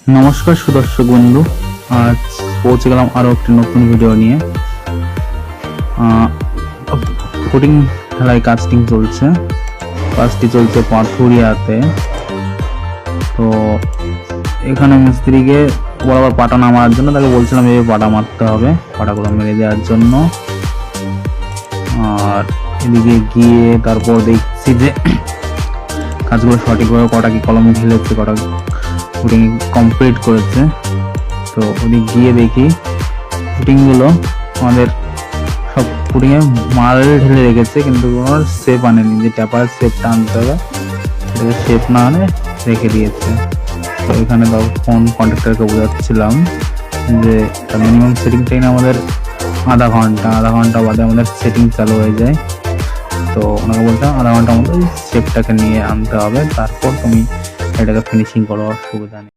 নমস্কার সুদর্শক বন্ধু, আজ পৌঁছে গেলাম আরো একটি নতুন ভিডিও নিয়ে। ফুটিং ঢালাই কাজটি চলছে পাথুরিয়াতে। তো এখানে মিস্ত্রিকে বরাবর পাটা না মারার জন্য তাকে বলছিলাম এই পাটা মারতে হবে, পাটাগুলো মেরে দেওয়ার জন্য। আর এদিকে গিয়ে তারপর দেখছি যে কাজগুলো সঠিকভাবে কটা কি কলম ঢেলেছে, কটা ফুটিং কমপ্লিট করেছে। তো ওদিক গিয়ে দেখি ফুটিংগুলো আমাদের সব ফুটিংয়ে মাল ঢেলে রেখেছে, কিন্তু কোনো শেপ আনেনি। যে ট্যাপার শেপটা আনতে হবে সেটাকে শেপ না আনে রেখে দিয়েছে। তো এখানে তখন কন্ট্রাক্টরকে বোঝাচ্ছিলাম যে মিনিমাম সেটিং টাইম আমাদের আধা ঘন্টা বাদে আমাদের সেটিং চালু হয়ে যায়। তো ওনাকে বলতাম আধা ঘন্টার মধ্যে শেপটাকে নিয়ে আনতে হবে, তারপর তুমি এটাকে ফিনিশিং করো, অসুবিধা নেই।